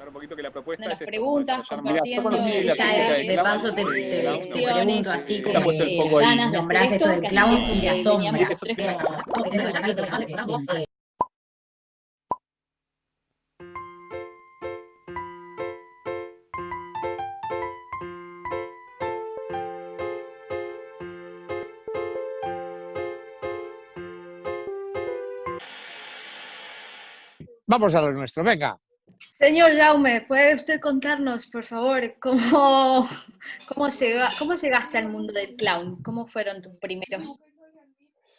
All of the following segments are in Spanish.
un poquito que la propuesta las es preguntas, esto, compartiendo. Sí, ya de paso te pregunto así como puesto el foco ahí. ganas de hacer nombrás esto esto, del que clown hace y la tiempo que sombra. veníamos tres. Vamos a lo nuestro, venga. Señor Jaume, ¿puede usted contarnos, por favor, cómo llegaste al mundo del clown? ¿Cómo fueron tus primeros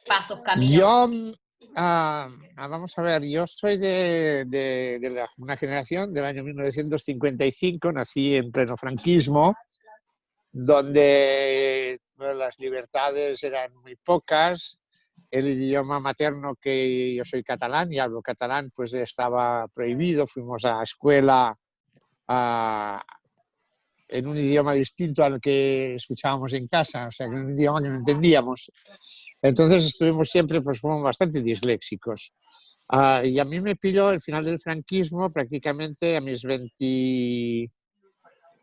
pasos, caminos? Yo, vamos a ver, yo soy de una generación del año 1955, nací en pleno franquismo, donde las libertades eran muy pocas. El idioma materno, que yo soy catalán y hablo catalán, pues estaba prohibido. Fuimos a escuela en un idioma distinto al que escuchábamos en casa, o sea, en un idioma que no entendíamos. Entonces estuvimos siempre, pues fuimos bastante disléxicos. Y a mí me pilló el final del franquismo prácticamente a mis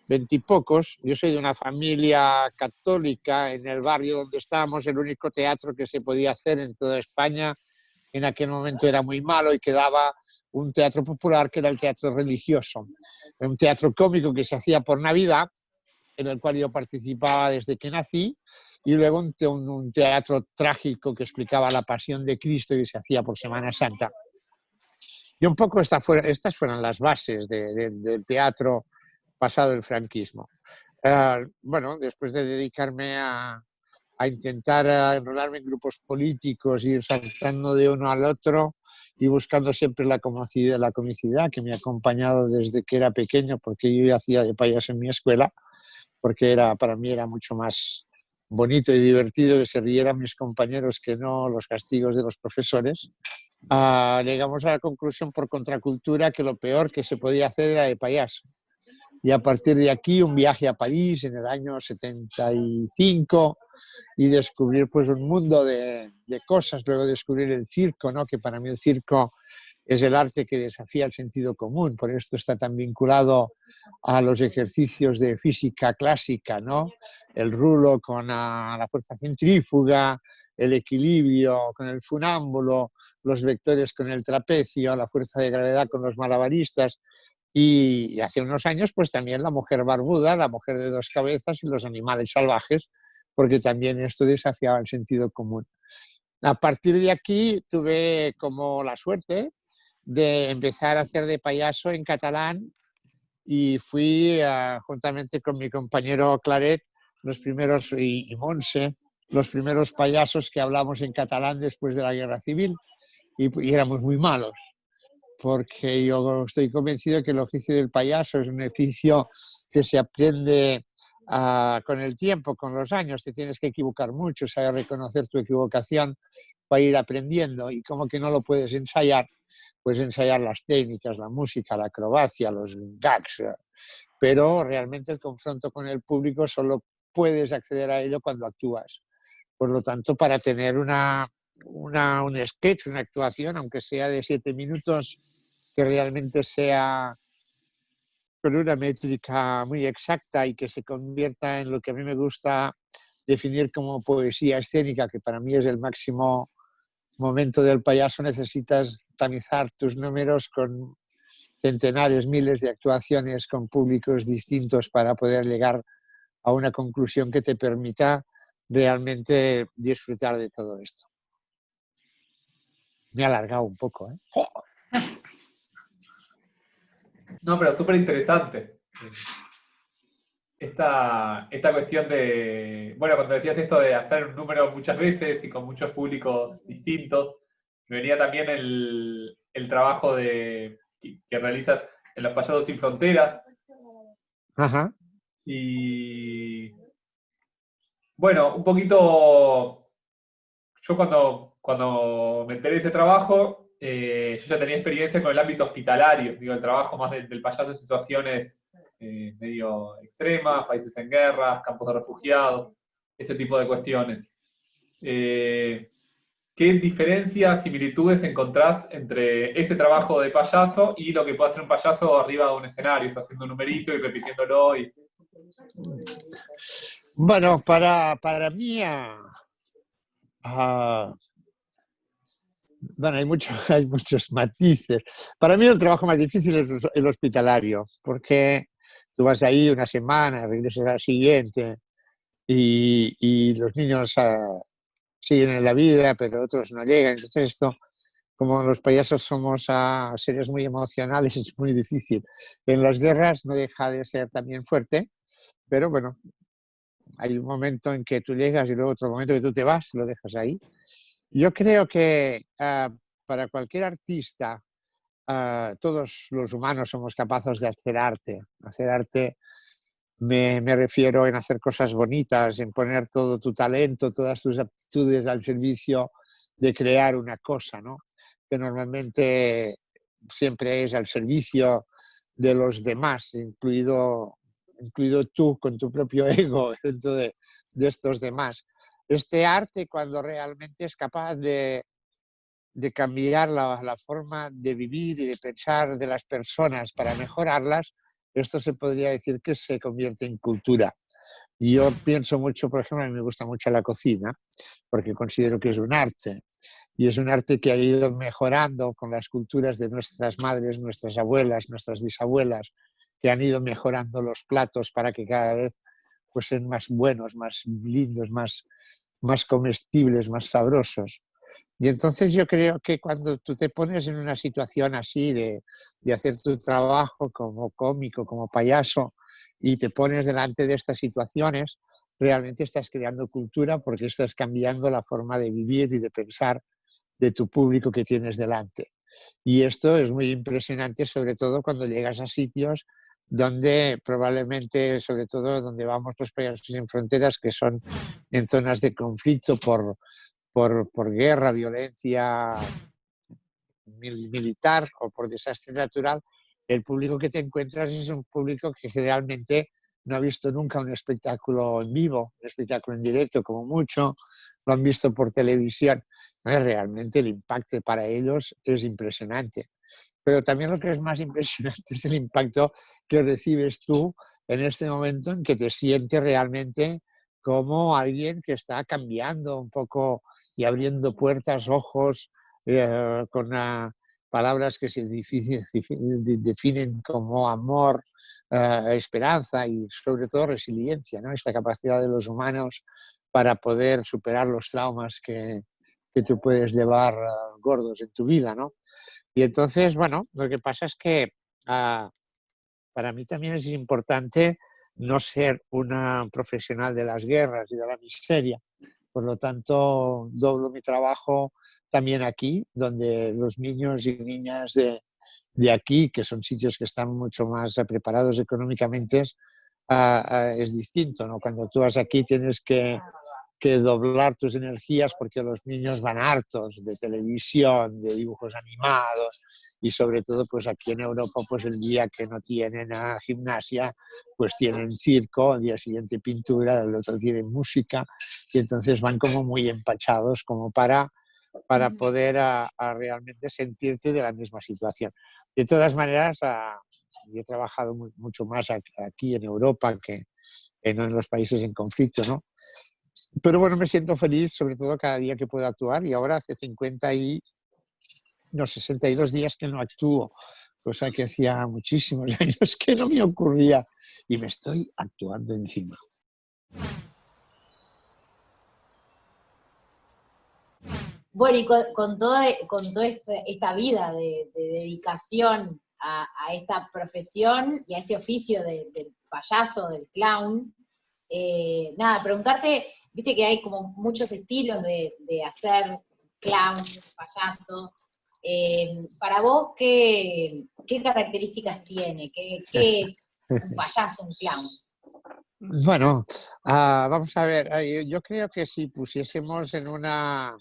20 y pocos. Yo soy de una familia católica. En el barrio donde estábamos, el único teatro que se podía hacer en toda España en aquel momento era muy malo y quedaba un teatro popular que era el teatro religioso. Un teatro cómico que se hacía por Navidad, en el cual yo participaba desde que nací, y luego un teatro trágico que explicaba la pasión de Cristo y se hacía por Semana Santa. Y un poco estas fueron las bases del teatro pasado el franquismo. Bueno, después de dedicarme a intentar enrolarme en grupos políticos, ir saltando de uno al otro y buscando siempre la comicidad que me ha acompañado desde que era pequeño, porque yo hacía de payaso en mi escuela, porque para mí era mucho más bonito y divertido que se rieran mis compañeros que no los castigos de los profesores. Llegamos a la conclusión por contracultura que lo peor que se podía hacer era de payaso. Y a partir de aquí un viaje a París en el año 75 y descubrir pues un mundo de cosas, luego descubrir el circo, ¿no? Que para mí el circo es el arte que desafía el sentido común, por esto está tan vinculado a los ejercicios de física clásica, ¿no? El rulo con la fuerza centrífuga, el equilibrio con el funámbulo, los vectores con el trapecio, la fuerza de gravedad con los malabaristas. Y hace unos años, pues también la mujer barbuda, la mujer de dos cabezas y los animales salvajes, porque también esto desafiaba el sentido común. A partir de aquí tuve como la suerte de empezar a hacer de payaso en catalán y fui, juntamente con mi compañero Claret, los primeros, y Montse, los primeros payasos que hablamos en catalán después de la Guerra Civil, y éramos muy malos, porque yo estoy convencido que el oficio del payaso es un oficio que se aprende con el tiempo, con los años. Te tienes que equivocar mucho, saber reconocer tu equivocación para ir aprendiendo, y como que no lo puedes ensayar, puedes ensayar las técnicas, la música, la acrobacia, los gags, pero realmente el confronto con el público solo puedes acceder a ello cuando actúas. Por lo tanto, para tener un sketch, una actuación, aunque sea de 7 minutos, que realmente sea con una métrica muy exacta y que se convierta en lo que a mí me gusta definir como poesía escénica, que para mí es el máximo momento del payaso, necesitas tamizar tus números con centenares, miles de actuaciones con públicos distintos para poder llegar a una conclusión que te permita realmente disfrutar de todo esto. Me he alargado un poco, ¿eh? No, pero súper interesante. Esta cuestión de, bueno, cuando decías esto de hacer un número muchas veces y con muchos públicos distintos, me venía también el trabajo que realizas en Los Payasos Sin Fronteras. Ajá. Y bueno, un poquito, yo cuando me enteré de ese trabajo, yo ya tenía experiencia con el ámbito hospitalario, digo, el trabajo más del payaso en situaciones medio extremas, países en guerra, campos de refugiados, ese tipo de cuestiones. ¿qué diferencias, similitudes encontrás entre ese trabajo de payaso y lo que puede hacer un payaso arriba de un escenario, está haciendo un numerito y repitiéndolo? Bueno, para mí, ah, bueno, hay muchos matices. Para mí el trabajo más difícil es el hospitalario, porque tú vas ahí una semana, regresas a la siguiente y los niños siguen en la vida, pero otros no llegan. Entonces esto, como los payasos somos seres muy emocionales, es muy difícil. En las guerras no deja de ser también fuerte, pero bueno, hay un momento en que tú llegas y luego otro momento que tú te vas, lo dejas ahí. Yo creo que para cualquier artista, todos los humanos somos capaces de hacer arte. Hacer arte me refiero en hacer cosas bonitas, en poner todo tu talento, todas tus aptitudes al servicio de crear una cosa, ¿no? Que normalmente siempre es al servicio de los demás, incluido tú con tu propio ego dentro de estos demás. Este arte, cuando realmente es capaz de cambiar la forma de vivir y de pensar de las personas para mejorarlas, esto se podría decir que se convierte en cultura. Y yo pienso mucho, por ejemplo, a mí me gusta mucho la cocina, porque considero que es un arte. Y es un arte que ha ido mejorando con las culturas de nuestras madres, nuestras abuelas, nuestras bisabuelas, que han ido mejorando los platos para que cada vez pues, sean más buenos, más lindos, más comestibles, más sabrosos. Y entonces yo creo que cuando tú te pones en una situación así de hacer tu trabajo como cómico, como payaso, y te pones delante de estas situaciones, realmente estás creando cultura porque estás cambiando la forma de vivir y de pensar de tu público que tienes delante. Y esto es muy impresionante, sobre todo cuando llegas a sitios donde probablemente, sobre todo donde vamos los payasos sin fronteras, que son en zonas de conflicto por guerra, violencia militar o por desastre natural, el público que te encuentras es un público que generalmente no ha visto nunca un espectáculo en vivo, un espectáculo en directo como mucho, lo han visto por televisión. Realmente el impacto para ellos es impresionante. Pero también lo que es más impresionante es el impacto que recibes tú en este momento en que te sientes realmente como alguien que está cambiando un poco y abriendo puertas, ojos, con palabras que se definen como amor, esperanza y sobre todo resiliencia, ¿no? Esta capacidad de los humanos para poder superar los traumas que tú puedes llevar gordos en tu vida, ¿no? Y entonces, bueno, lo que pasa es que para mí también es importante no ser una profesional de las guerras y de la miseria. Por lo tanto, doblo mi trabajo también aquí, donde los niños y niñas de aquí, que son sitios que están mucho más preparados económicamente, es distinto, ¿no? Cuando tú vas aquí tienes que doblar tus energías porque los niños van hartos de televisión, de dibujos animados y sobre todo pues aquí en Europa pues el día que no tienen gimnasia pues tienen circo, al día siguiente pintura, el otro tienen música y entonces van como muy empachados como para poder a realmente sentirte de la misma situación. De todas maneras, yo he trabajado mucho más aquí en Europa que en los países en conflicto, ¿no? Pero bueno, me siento feliz, sobre todo cada día que puedo actuar y ahora hace 62 días que no actúo, cosa que hacía muchísimos años que no me ocurría y me estoy actuando encima. Bueno, y con toda esta vida de dedicación a esta profesión y a este oficio del payaso, del clown, nada, preguntarte, viste que hay como muchos estilos de hacer clown, payaso. Para vos, ¿qué características tiene? ¿Qué es un payaso, un clown? Bueno, vamos a ver, yo creo que si pusiésemos en una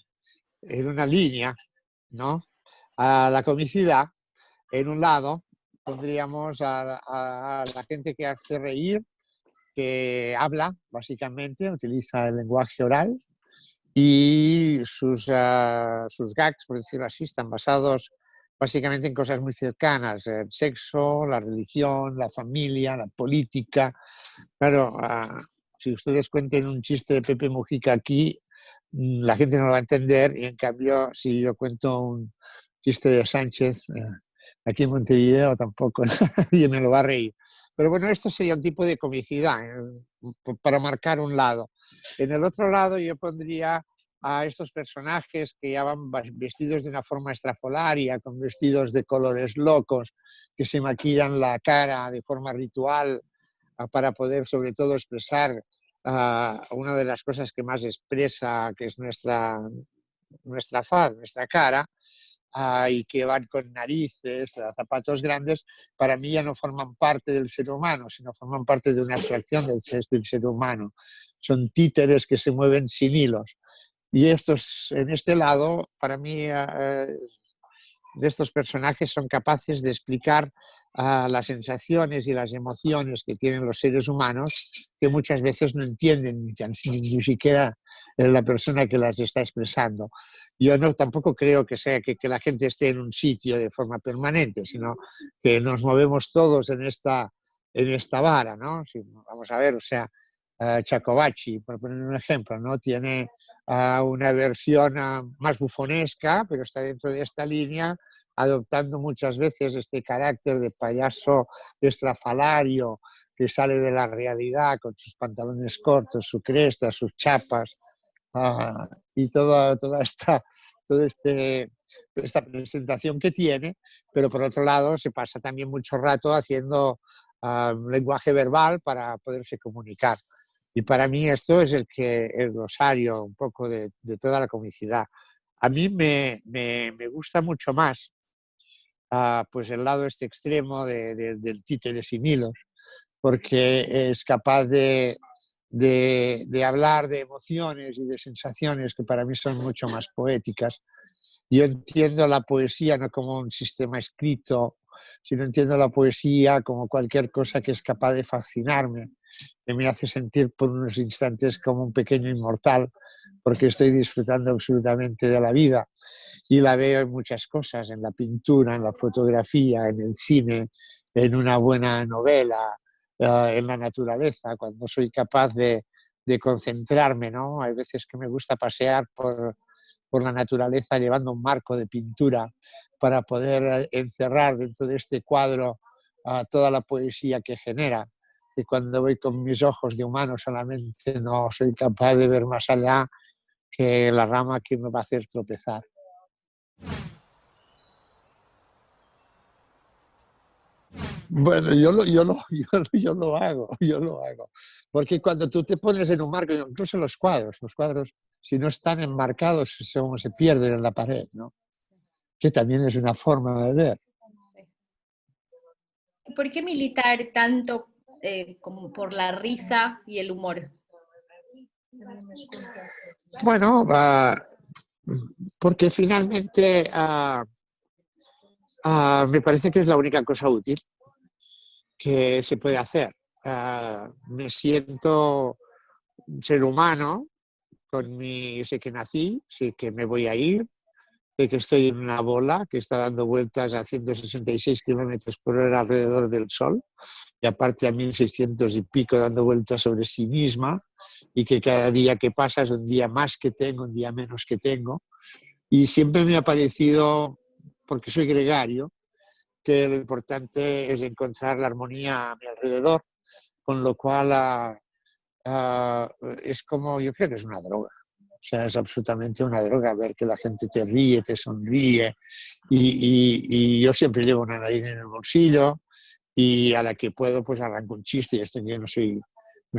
línea, ¿no? A la comicidad, en un lado pondríamos a la gente que hace reír, que habla, básicamente, utiliza el lenguaje oral, y sus gags, por decirlo así, están basados básicamente en cosas muy cercanas, el sexo, la religión, la familia, la política. Claro, si ustedes cuenten un chiste de Pepe Mujica aquí, la gente no lo va a entender, y en cambio, si yo cuento un chiste de Sánchez aquí en Montevideo, tampoco nadie me lo va a reír. Pero bueno, esto sería un tipo de comicidad, para marcar un lado. En el otro lado yo pondría a estos personajes que ya van vestidos de una forma estrafolaria, con vestidos de colores locos, que se maquillan la cara de forma ritual para poder sobre todo expresar una de las cosas que más expresa, que es nuestra faz, nuestra cara, y que van con narices, zapatos grandes, para mí ya no forman parte del ser humano, sino forman parte de una abstracción del ser humano. Son títeres que se mueven sin hilos. Y estos, en este lado, para mí, de estos personajes son capaces de explicar las sensaciones y las emociones que tienen los seres humanos, que muchas veces no entienden ni siquiera la persona que las está expresando. Yo tampoco creo que sea que la gente esté en un sitio de forma permanente, sino que nos movemos todos en esta vara, ¿no? Si, vamos a ver, o sea, Chacobachi, por poner un ejemplo, ¿no? Tiene una versión más bufonesca, pero está dentro de esta línea, adoptando muchas veces este carácter de payaso estrafalario que sale de la realidad con sus pantalones cortos, su cresta, sus chapas, y esta presentación que tiene, pero por otro lado se pasa también mucho rato haciendo lenguaje verbal para poderse comunicar. Y para mí esto es el glosario un poco de toda la comicidad. A mí me gusta mucho más pues el lado este extremo del títere sin hilos, porque es capaz de hablar de emociones y de sensaciones que para mí son mucho más poéticas. Yo entiendo la poesía no como un sistema escrito, sino entiendo la poesía como cualquier cosa que es capaz de fascinarme, que me hace sentir por unos instantes como un pequeño inmortal, porque estoy disfrutando absolutamente de la vida. Y la veo en muchas cosas, en la pintura, en la fotografía, en el cine, en una buena novela, en la naturaleza, cuando soy capaz de concentrarme, ¿no? Hay veces que me gusta pasear por la naturaleza llevando un marco de pintura para poder encerrar dentro de este cuadro toda la poesía que genera. Y cuando voy con mis ojos de humano solamente no soy capaz de ver más allá que la rama que me va a hacer tropezar. Bueno, yo lo hago. Porque cuando tú te pones en un marco, incluso los cuadros, si no están enmarcados, se pierden en la pared, ¿no? Que también es una forma de ver. ¿Por qué militar tanto como por la risa y el humor? Bueno, porque finalmente me parece que es la única cosa útil que se puede hacer. Me siento un ser humano, sé que nací, sé que me voy a ir, sé que estoy en una bola que está dando vueltas a 166 kilómetros por hora alrededor del Sol, y aparte a 1600 y pico dando vueltas sobre sí misma, y que cada día que pasa es un día más que tengo, un día menos que tengo. Y siempre me ha parecido, porque soy gregario, que lo importante es encontrar la armonía a mi alrededor, con lo cual es como, yo creo que es una droga. O sea, es absolutamente una droga ver que la gente te ríe, te sonríe, y yo siempre llevo una nariz en el bolsillo, y a la que puedo pues arranco un chiste. Y esto, yo no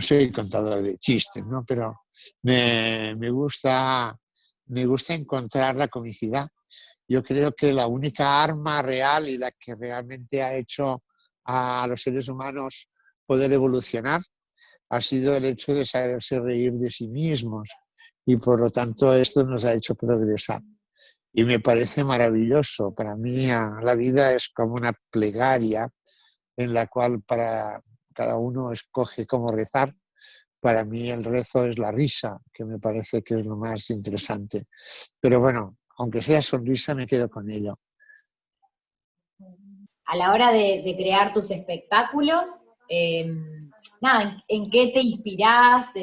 soy contador de chistes, ¿no? Pero me gusta encontrar la comicidad. Yo creo que la única arma real y la que realmente ha hecho a los seres humanos poder evolucionar ha sido el hecho de saberse reír de sí mismos, y por lo tanto esto nos ha hecho progresar. Y me parece maravilloso. Para mí la vida es como una plegaria en la cual para cada uno escoge cómo rezar, para mí el rezo es la risa, que me parece que es lo más interesante. Pero bueno, aunque sea sonrisa, me quedo con ello. A la hora de crear tus espectáculos, nada, ¿en qué te inspirás?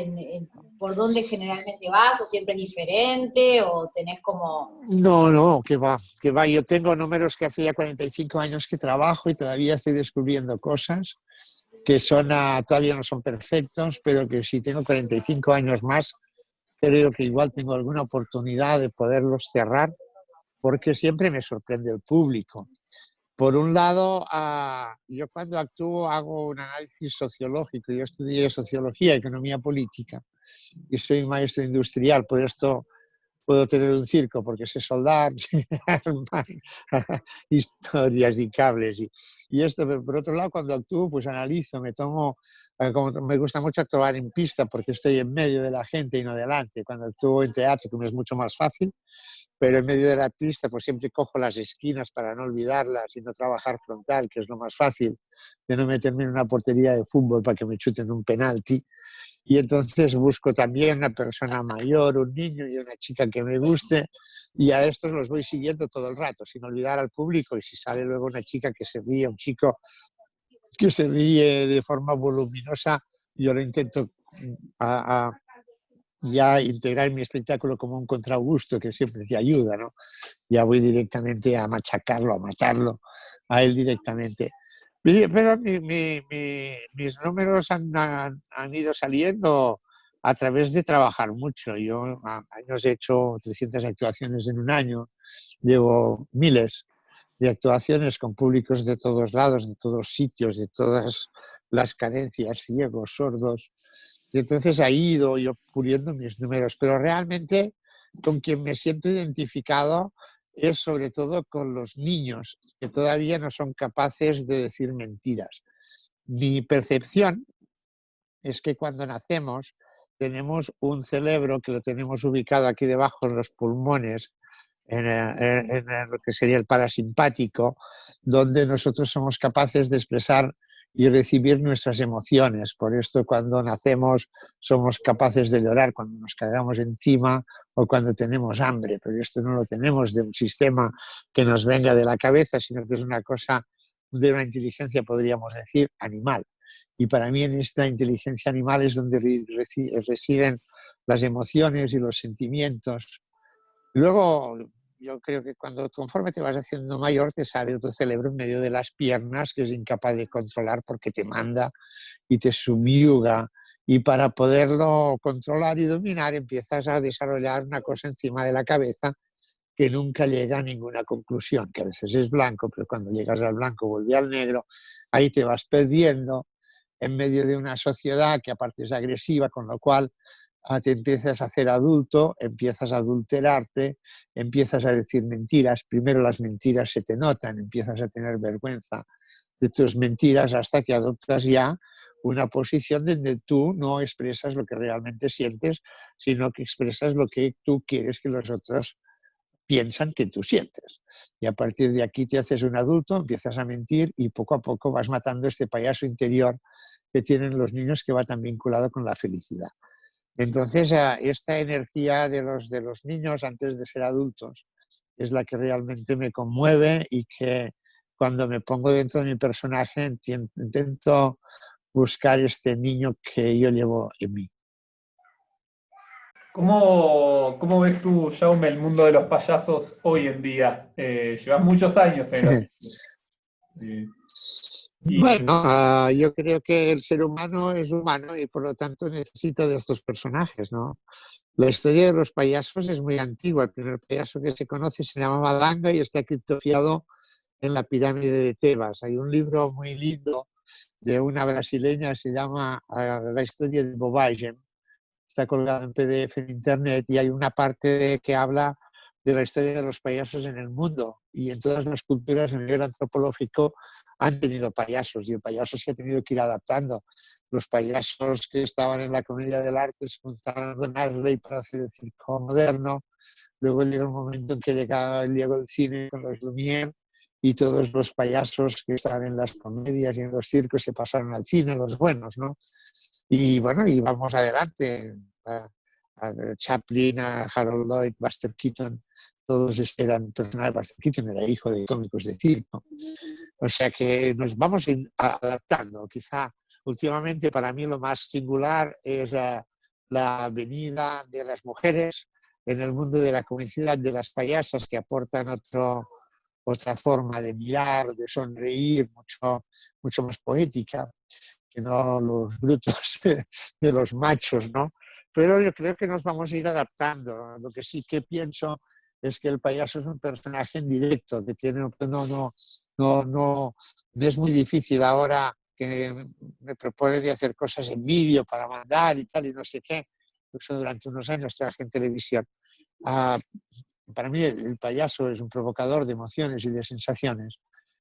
¿Por dónde generalmente vas? ¿O siempre es diferente? ¿O tenés como...? No, que va, que va. Yo tengo números que hace ya 45 años que trabajo y todavía estoy descubriendo cosas que son, todavía no son perfectos, pero que si tengo 45 años más, creo que igual tengo alguna oportunidad de poderlos cerrar, porque siempre me sorprende el público. Por un lado, yo cuando actúo hago un análisis sociológico. Yo estudié sociología, economía política y soy maestro industrial, por esto puedo tener un circo porque sé soldar, sé armar historias y cables. Y esto, pero por otro lado, cuando actúo, pues analizo, me tomo, como me gusta mucho actuar en pista porque estoy en medio de la gente y no delante. Cuando actúo en teatro, que me es mucho más fácil, pero en medio de la pista, pues siempre cojo las esquinas para no olvidarlas y no trabajar frontal, que es lo más fácil, de no meterme en una portería de fútbol para que me chuten un penalti. Y entonces busco también una persona mayor, un niño y una chica que me guste, y a estos los voy siguiendo todo el rato, sin olvidar al público. Y si sale luego una chica que se ríe, un chico que se ríe de forma voluminosa, yo lo intento a, a ya integrar en mi espectáculo como un contragusto que siempre te ayuda, ¿no? Ya voy directamente a machacarlo, a matarlo, a él directamente. Pero mis números han ido saliendo a través de trabajar mucho. Yo años he hecho 300 actuaciones en un año, llevo miles de actuaciones con públicos de todos lados, de todos sitios, de todas las carencias, ciegos, sordos. Y entonces ahí he ido yo puliendo mis números, pero realmente con quien me siento identificado es sobre todo con los niños, que todavía no son capaces de decir mentiras. Mi percepción es que cuando nacemos tenemos un cerebro que lo tenemos ubicado aquí debajo en los pulmones, en lo que sería el parasimpático, donde nosotros somos capaces de expresar y recibir nuestras emociones. Por esto cuando nacemos somos capaces de llorar cuando nos cagamos encima o cuando tenemos hambre, pero esto no lo tenemos de un sistema que nos venga de la cabeza, sino que es una cosa de una inteligencia, podríamos decir, animal. Y para mí en esta inteligencia animal es donde residen las emociones y los sentimientos. Luego, yo creo que conforme te vas haciendo mayor, te sale otro cerebro en medio de las piernas que es incapaz de controlar porque te manda y te subyuga. Y para poderlo controlar y dominar, empiezas a desarrollar una cosa encima de la cabeza que nunca llega a ninguna conclusión, que a veces es blanco, pero cuando llegas al blanco vuelve al negro, ahí te vas perdiendo en medio de una sociedad que aparte es agresiva, con lo cual te empiezas a hacer adulto, empiezas a adulterarte, empiezas a decir mentiras. Primero las mentiras se te notan, empiezas a tener vergüenza de tus mentiras hasta que adoptas ya una posición donde tú no expresas lo que realmente sientes, sino que expresas lo que tú quieres que los otros piensan que tú sientes. Y a partir de aquí te haces un adulto, empiezas a mentir y poco a poco vas matando este payaso interior que tienen los niños que va tan vinculado con la felicidad. Entonces, esta energía de los niños antes de ser adultos es la que realmente me conmueve y que cuando me pongo dentro de mi personaje intento buscar este niño que yo llevo en mí. ¿Cómo ves tú, Jaume, el mundo de los payasos hoy en día? Llevas muchos años en el oficio. Bueno, yo creo que el ser humano es humano y por lo tanto necesita de estos personajes, ¿no? La historia de los payasos es muy antigua. El primer payaso que se conoce se llamaba Danga y está criptofiado en la pirámide de Tebas. Hay un libro muy lindo de una brasileña, se llama La historia de Bobagem. Está colgado en PDF en internet y hay una parte que habla de la historia de los payasos en el mundo. Y en todas las culturas a nivel antropológico han tenido payasos y el payaso se ha tenido que ir adaptando. Los payasos que estaban en la comedia del arte se juntaron con Astley para hacer el circo moderno. Luego llegó un momento en que llegó el cine con los Lumière y todos los payasos que estaban en las comedias y en los circos se pasaron al cine, los buenos, ¿no? Y bueno, y vamos adelante. A Chaplin, a Harold Lloyd, Buster Keaton, todos eran personajes. Buster Keaton era hijo de cómicos de circo. O sea que nos vamos adaptando. Quizá últimamente para mí lo más singular es la venida de las mujeres en el mundo de la comicidad, de las payasas, que aportan otra forma de mirar, de sonreír, mucho más poética que no los brutos de los machos, ¿no? Pero yo creo que nos vamos a ir adaptando. Lo que sí que pienso es que el payaso es un personaje en directo, que tiene, no es muy difícil ahora que me propone de hacer cosas en vídeo para mandar y tal, y no sé qué. Incluso durante unos años trabajé en televisión. Ah, para mí el payaso es un provocador de emociones y de sensaciones,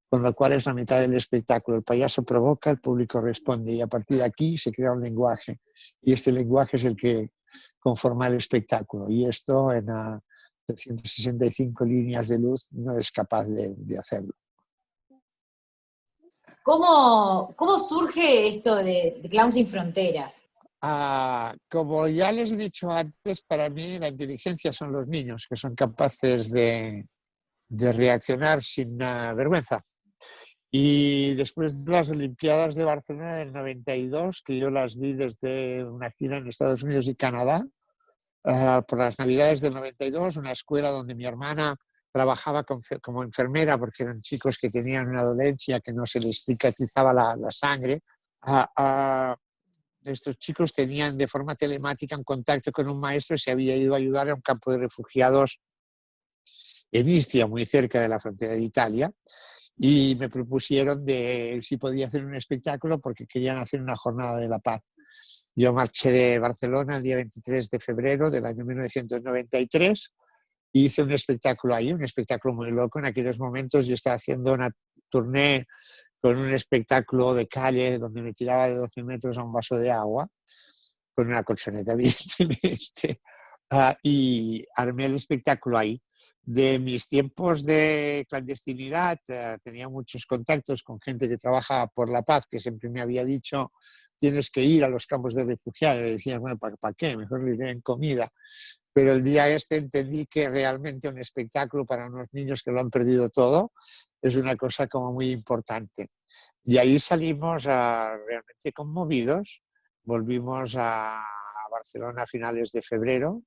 con lo cual es la mitad del espectáculo. El payaso provoca, el público responde y a partir de aquí se crea un lenguaje y este lenguaje es el que conforma el espectáculo y esto en 365 líneas de luz no es capaz de hacerlo. ¿Cómo surge esto de Clown Sin Fronteras? Como ya les he dicho antes, para mí la inteligencia son los niños que son capaces de reaccionar sin vergüenza. Y después de las Olimpiadas de Barcelona del 92, que yo las vi desde una gira en Estados Unidos y Canadá, por las Navidades del 92, una escuela donde mi hermana trabajaba como enfermera porque eran chicos que tenían una dolencia que no se les cicatrizaba la sangre. Estos chicos tenían de forma telemática un contacto con un maestro que se había ido a ayudar a un campo de refugiados en Istria, muy cerca de la frontera de Italia. Y me propusieron de si podía hacer un espectáculo porque querían hacer una jornada de la paz. Yo marché de Barcelona el día 23 de febrero del año 1993 y hice un espectáculo ahí, un espectáculo muy loco. En aquellos momentos yo estaba haciendo una tournée con un espectáculo de calle donde me tiraba de 12 metros a un vaso de agua, con una colchoneta, evidentemente. Y armé el espectáculo ahí. De mis tiempos de clandestinidad tenía muchos contactos con gente que trabaja por la paz, que siempre me había dicho tienes que ir a los campos de refugiados. Y decía, bueno, ¿para qué? Mejor le den comida. Pero el día este entendí que realmente un espectáculo para unos niños que lo han perdido todo es una cosa como muy importante. Y ahí salimos realmente conmovidos. Volvimos a Barcelona a finales de febrero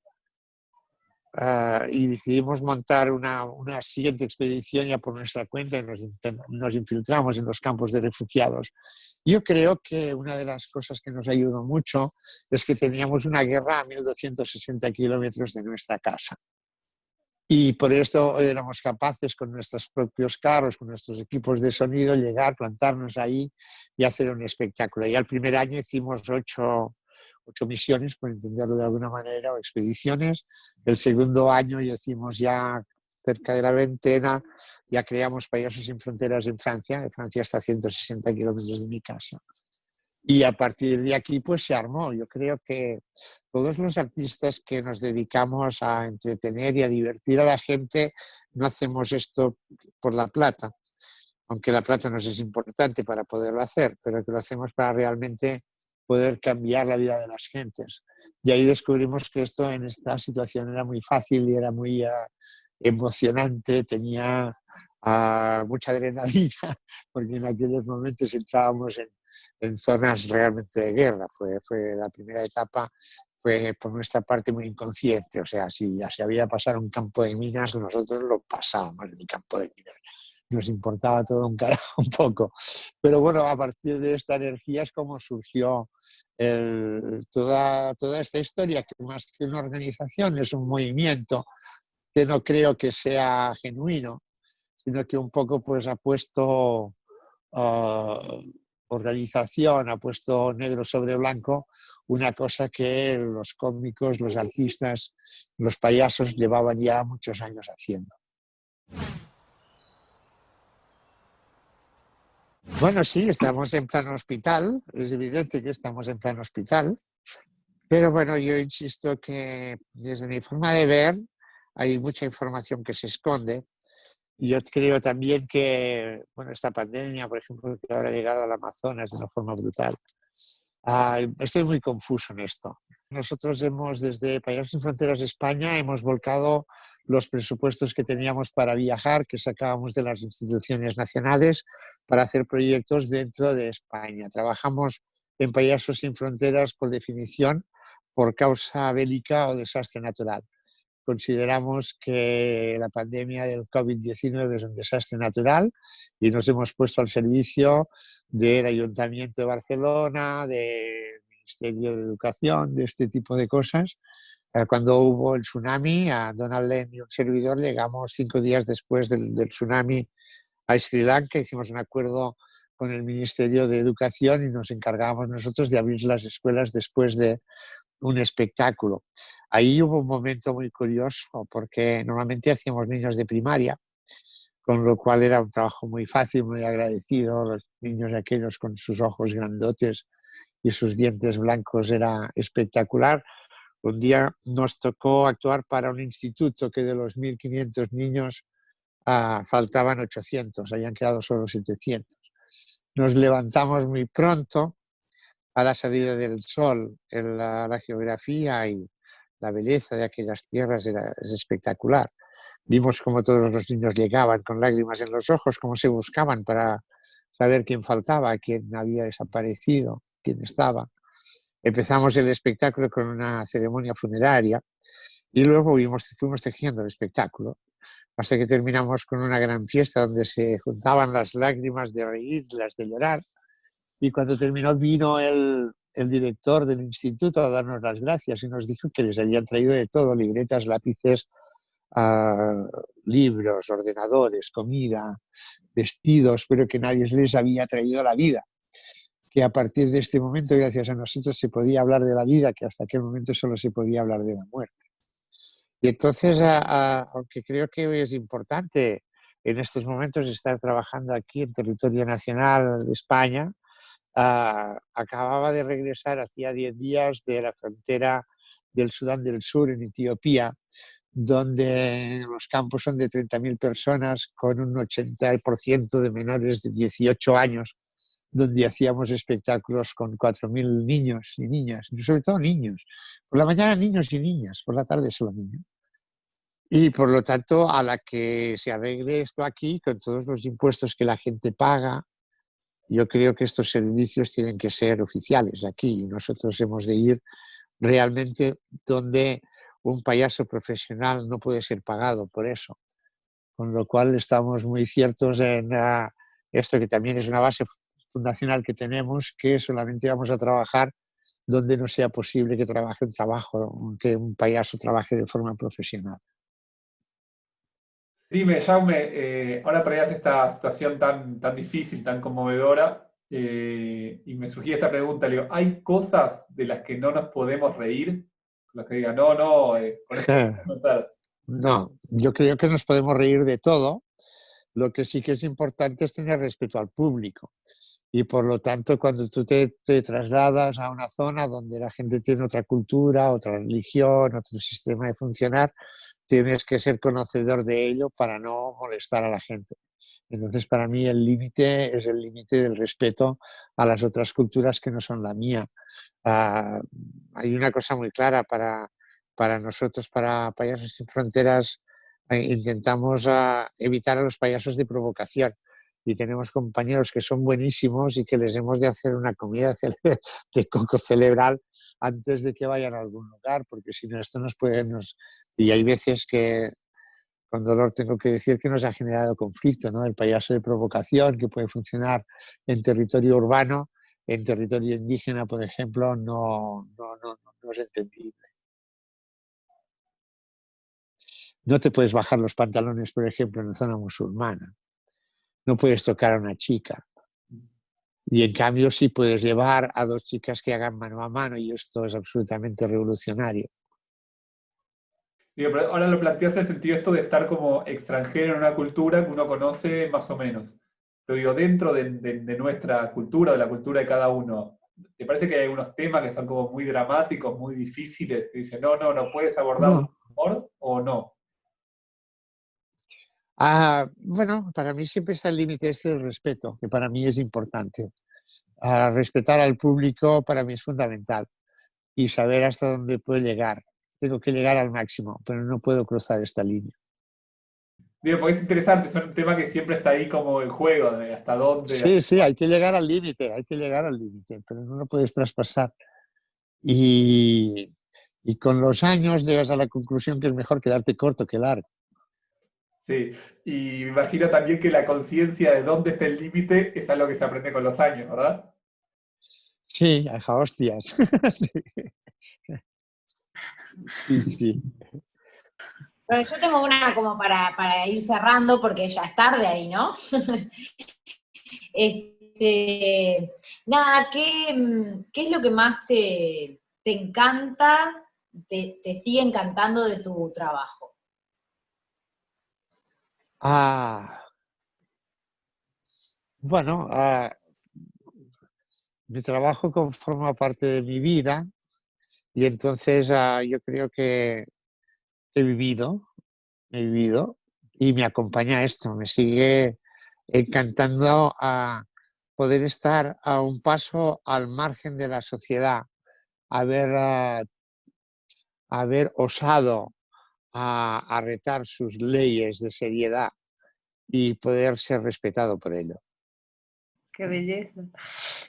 y decidimos montar una siguiente expedición ya por nuestra cuenta y nos infiltramos en los campos de refugiados. Yo creo que una de las cosas que nos ayudó mucho es que teníamos una guerra a 1.260 kilómetros de nuestra casa. Y por esto éramos capaces con nuestros propios carros, con nuestros equipos de sonido, llegar, plantarnos ahí y hacer un espectáculo. Y al primer año hicimos 8 misiones, por entenderlo de alguna manera, o expediciones. El segundo año ya hicimos ya cerca de la veintena, ya creamos Payasos Sin Fronteras en Francia. Francia está a 160 kilómetros de mi casa. Y a partir de aquí pues se armó. Yo creo que todos los artistas que nos dedicamos a entretener y a divertir a la gente no hacemos esto por la plata, aunque la plata nos es importante para poderlo hacer, pero que lo hacemos para realmente poder cambiar la vida de las gentes. Y ahí descubrimos que esto en esta situación era muy fácil y era muy emocionante, tenía mucha adrenalina, porque en aquellos momentos entrábamos en zonas realmente de guerra. Fue la primera etapa, fue por nuestra parte muy inconsciente, o sea, si ya se había pasado un campo de minas, nosotros lo pasábamos en el campo de minas. Nos importaba todo un carajo un poco. Pero bueno, a partir de esta energía es como surgió toda esta historia, que más que una organización es un movimiento que no creo que sea genuino, sino que un poco pues ha puesto organización, ha puesto negro sobre blanco una cosa que los cómicos, los artistas, los payasos llevaban ya muchos años haciendo. Bueno, sí, estamos en plan hospital, es evidente que estamos en plan hospital, pero bueno, yo insisto que desde mi forma de ver hay mucha información que se esconde. Y yo creo también que, bueno, esta pandemia, por ejemplo, que ahora ha llegado al Amazonas de una forma brutal, Estoy muy confuso en esto. Nosotros desde Payasos Sin Fronteras España, hemos volcado los presupuestos que teníamos para viajar, que sacábamos de las instituciones nacionales, para hacer proyectos dentro de España. Trabajamos en Payasos Sin Fronteras, por definición, por causa bélica o desastre natural. Consideramos que la pandemia del COVID-19 es un desastre natural y nos hemos puesto al servicio del Ayuntamiento de Barcelona, del Ministerio de Educación, de este tipo de cosas. Cuando hubo el tsunami, a Donald Len y un servidor llegamos 5 días después del tsunami a Sri Lanka, hicimos un acuerdo con el Ministerio de Educación y nos encargábamos nosotros de abrir las escuelas después de un espectáculo. Ahí hubo un momento muy curioso porque normalmente hacíamos niños de primaria, con lo cual era un trabajo muy fácil, muy agradecido. Los niños aquellos con sus ojos grandotes y sus dientes blancos era espectacular. Un día nos tocó actuar para un instituto que de los 1.500 niños faltaban 800, habían quedado solo 700. Nos levantamos muy pronto a la salida del sol. La geografía y la belleza de aquellas tierras es espectacular. Vimos cómo todos los niños llegaban con lágrimas en los ojos, cómo se buscaban para saber quién faltaba, quién había desaparecido, quién estaba. Empezamos el espectáculo con una ceremonia funeraria y luego fuimos tejiendo el espectáculo, hasta que terminamos con una gran fiesta donde se juntaban las lágrimas de reír, las de llorar. Y cuando terminó vino el director del instituto a darnos las gracias y nos dijo que les habían traído de todo: libretas, lápices, libros, ordenadores, comida, vestidos, pero que nadie les había traído la vida. Que a partir de este momento, gracias a nosotros, se podía hablar de la vida, que hasta aquel momento solo se podía hablar de la muerte. Y entonces, aunque creo que es importante en estos momentos estar trabajando aquí en territorio nacional de España, acababa de regresar hacía 10 días de la frontera del Sudán del Sur, en Etiopía, donde los campos son de 30.000 personas, con un 80% de menores de 18 años, donde hacíamos espectáculos con 4.000 niños y niñas, y sobre todo niños. Por la mañana niños y niñas, por la tarde solo niños. Y por lo tanto, a la que se arregle esto aquí, con todos los impuestos que la gente paga, yo creo que estos servicios tienen que ser oficiales aquí, y nosotros hemos de ir realmente donde un payaso profesional no puede ser pagado por eso. Con lo cual estamos muy ciertos en esto, que también es una base fundacional que tenemos, que solamente vamos a trabajar donde no sea posible que un payaso trabaje de forma profesional. Dime, Jaume, ahora traías esta situación tan difícil, tan conmovedora, y me surgía esta pregunta, le digo, ¿hay cosas de las que no nos podemos reír? Las que digan, no, con esto no estar. No, yo creo que nos podemos reír de todo. Lo que sí que es importante es tener respeto al público. Y por lo tanto, cuando tú te trasladas a una zona donde la gente tiene otra cultura, otra religión, otro sistema de funcionar, tienes que ser conocedor de ello para no molestar a la gente. Entonces, para mí el límite es el límite del respeto a las otras culturas que no son la mía. Hay una cosa muy clara para nosotros, para Payasos Sin Fronteras. Intentamos evitar a los payasos de provocación, y tenemos compañeros que son buenísimos y que les hemos de hacer una comida de coco cerebral antes de que vayan a algún lugar, porque si no esto nos puede... Y hay veces que, con dolor tengo que decir, que nos ha generado conflicto, ¿no? El payaso de provocación, que puede funcionar en territorio urbano, en territorio indígena, por ejemplo, no es entendible. No te puedes bajar los pantalones, por ejemplo, en la zona musulmana. No puedes tocar a una chica. Y en cambio sí puedes llevar a 2 chicas que hagan mano a mano, y esto es absolutamente revolucionario. Digo, pero ahora lo planteas en el sentido esto de estar como extranjero en una cultura que uno conoce más o menos. Pero digo, dentro de nuestra cultura, de la cultura de cada uno, ¿te parece que hay algunos temas que son como muy dramáticos, muy difíciles, que dicen, no puedes abordarlo No. con humor o no? Bueno, para mí siempre está el límite este del respeto, que para mí es importante. respetar al público para mí es fundamental y saber hasta dónde puedo llegar. Tengo que llegar al máximo, pero no puedo cruzar esta línea. Digo, porque es interesante, es un tema que siempre está ahí como en juego, de hasta dónde. Sí, sí, hay que llegar al límite, pero no lo puedes traspasar. Y, y con los años llegas a la conclusión que es mejor quedarte corto que largo. Sí, y me imagino también que la conciencia de dónde está el límite es algo que se aprende con los años, ¿verdad? Sí, ajá, hostias. Sí, sí, sí. Bueno, yo tengo una como para ir cerrando, porque ya es tarde ahí, ¿no? Nada, ¿qué es lo que más te encanta, te sigue encantando de tu trabajo? Ah, bueno, mi trabajo forma parte de mi vida y entonces yo creo que he vivido, y me acompaña esto, me sigue encantando a poder estar a un paso al margen de la sociedad, haber, haber osado a retar sus leyes de seriedad y poder ser respetado por ello. Qué belleza.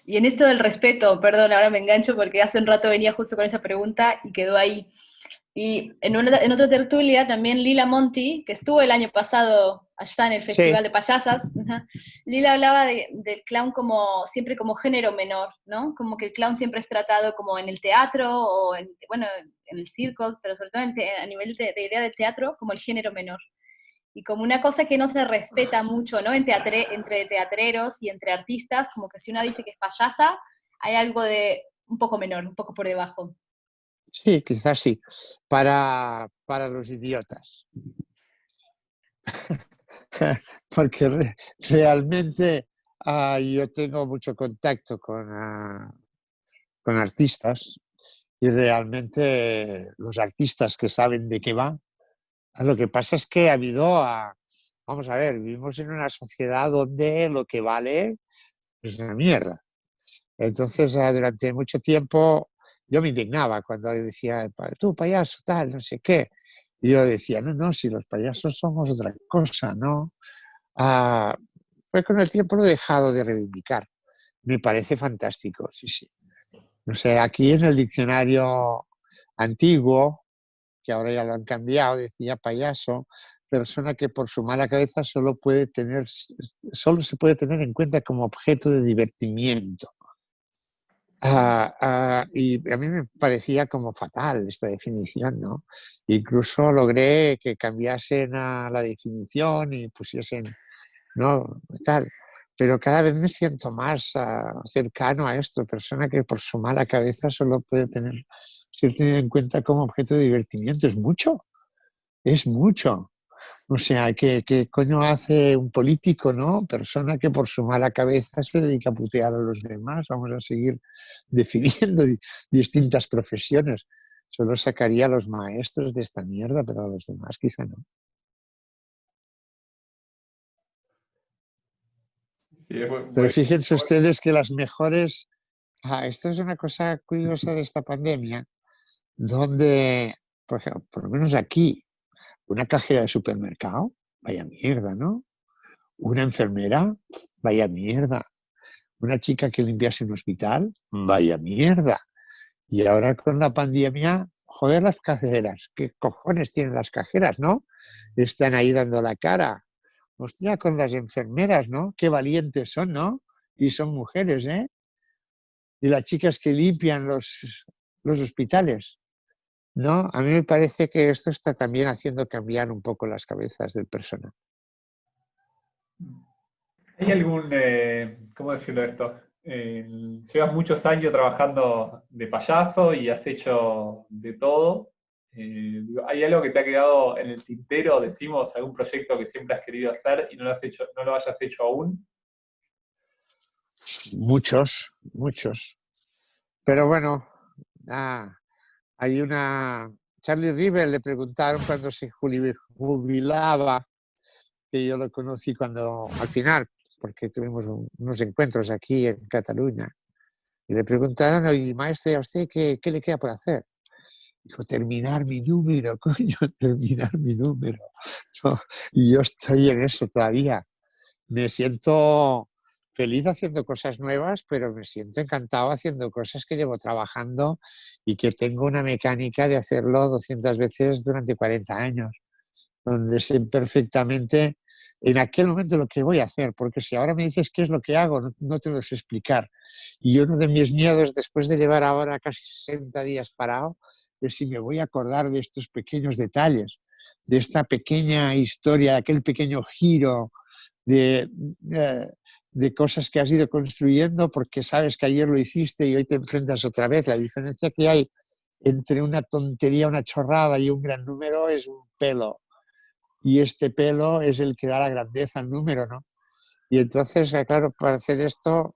Y en esto del respeto, perdón, ahora me engancho porque hace un rato venía justo con esa pregunta y quedó ahí. Y en otra tertulia también Lila Monti, que estuvo el año pasado allá en el Sí, Festival de Payasas, ajá, Lila hablaba del clown como siempre como género menor, ¿no? Como que el clown siempre es tratado como en el teatro o bueno, en el circo, pero sobre todo a nivel de idea del teatro, como el género menor. Y como una cosa que no se respeta mucho, ¿no? Entre teatreros y entre artistas, como que si una dice que es payasa, hay algo de un poco menor, un poco por debajo. sí, quizás sí, para los idiotas. Porque realmente yo tengo mucho contacto con artistas y realmente los artistas que saben de qué va. Lo que pasa es que ha habido, vamos a ver, vivimos en una sociedad donde lo que vale es una mierda. Entonces, durante mucho tiempo yo me indignaba cuando decía, tú payaso, tal, no sé qué. Y yo decía, no, no, si los payasos somos otra cosa, ¿no? Ah, pues con el tiempo lo he dejado de reivindicar. Me parece fantástico, sí, sí. No sé, aquí en el diccionario antiguo, que ahora ya lo han cambiado, decía payaso, persona que por su mala cabeza solo se puede tener en cuenta como objeto de divertimiento. Y a mí me parecía como fatal esta definición, ¿no? Incluso logré que cambiasen a la definición y pusiesen, ¿no? Tal. Pero cada vez me siento más cercano a esto, persona que por su mala cabeza solo puede ser tenido en cuenta como objeto de divertimiento. Es mucho. O sea, ¿qué coño hace un político, no? Persona que por su mala cabeza se dedica a putear a los demás. Vamos a seguir definiendo distintas profesiones. Solo sacaría a los maestros de esta mierda, pero a los demás quizá no. Sí, es Pero fíjense ustedes que las mejores... esto es una cosa curiosa de esta pandemia, donde, por ejemplo, por lo menos aquí, una cajera de supermercado, vaya mierda, ¿no? Una enfermera, vaya mierda. Una chica que limpiase un hospital, vaya mierda. Y ahora con la pandemia, joder, las cajeras. ¿Qué cojones tienen las cajeras, no? Están ahí dando la cara. Hostia, con las enfermeras, ¿no? Qué valientes son, ¿no? Y son mujeres, ¿eh? Y las chicas que limpian los hospitales, ¿no? A mí me parece que esto está también haciendo cambiar un poco las cabezas del personal. ¿Hay algún, cómo decirlo esto? Llevas muchos años trabajando de payaso y has hecho de todo. ¿Hay algo que te ha quedado en el tintero, decimos, algún proyecto que siempre has querido hacer y no lo has hecho, no lo hayas hecho aún? Muchos, muchos. Pero bueno, hay una... Charlie River le preguntaron cuando se jubilaba, que yo lo conocí cuando, al final, porque tuvimos unos encuentros aquí en Cataluña, Y le preguntaron, oye, maestro, ¿y a usted qué le queda por hacer? Dijo, terminar mi número, coño, terminar mi número. ¿No? Y yo estoy en eso todavía. Me siento feliz haciendo cosas nuevas, pero me siento encantado haciendo cosas que llevo trabajando y que tengo una mecánica de hacerlo 200 veces durante 40 años, donde sé perfectamente en aquel momento lo que voy a hacer, porque si ahora me dices qué es lo que hago, no te lo sé explicar. Y uno de mis miedos, después de llevar ahora casi 60 días parado, es si me voy a acordar de estos pequeños detalles, de esta pequeña historia, de aquel pequeño giro de, eh, de cosas que has ido construyendo porque sabes que ayer lo hiciste y hoy te enfrentas otra vez. La diferencia que hay entre una tontería, una chorrada y un gran número es un pelo. Y este pelo es el que da la grandeza al número, ¿no? Y entonces, claro, para hacer esto,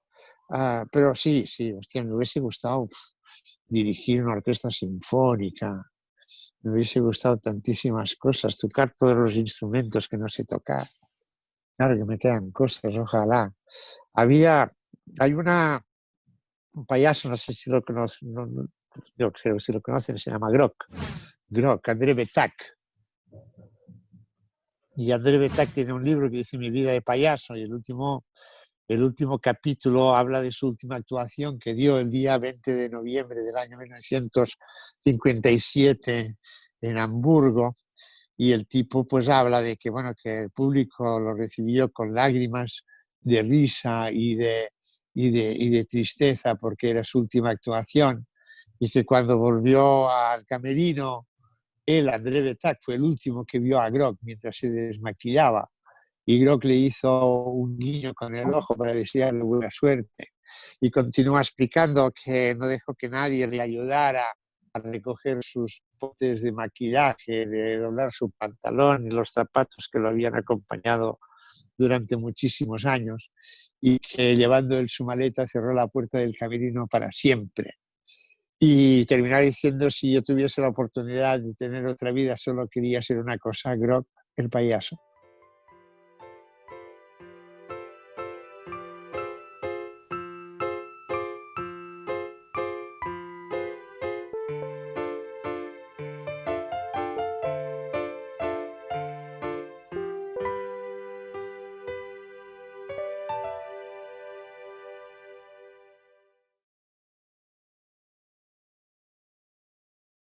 pero sí, hostia, me hubiese gustado dirigir una orquesta sinfónica, me hubiese gustado tantísimas cosas, tocar todos los instrumentos que no sé tocar. Claro que me quedan cosas, ojalá. Hay un payaso, no sé si lo conocen, yo creo si lo conocen, se llama Groc, André Betac. Y André Betac tiene un libro que dice Mi vida de payaso, y el último capítulo habla de su última actuación que dio el día 20 de noviembre del año 1957 en Hamburgo. Y el tipo pues habla de que, bueno, que el público lo recibió con lágrimas de risa y de tristeza porque era su última actuación, y que cuando volvió al camerino, él, André Betac, fue el último que vio a Groc mientras se desmaquillaba, y Groc le hizo un guiño con el ojo para desearle buena suerte. Y continúa explicando que no dejó que nadie le ayudara a recoger sus potes de maquillaje, de doblar su pantalón y los zapatos que lo habían acompañado durante muchísimos años, y que llevando él su maleta cerró la puerta del camerino para siempre. Y terminar diciendo, si yo tuviese la oportunidad de tener otra vida, solo quería ser una cosa, Groc, el payaso.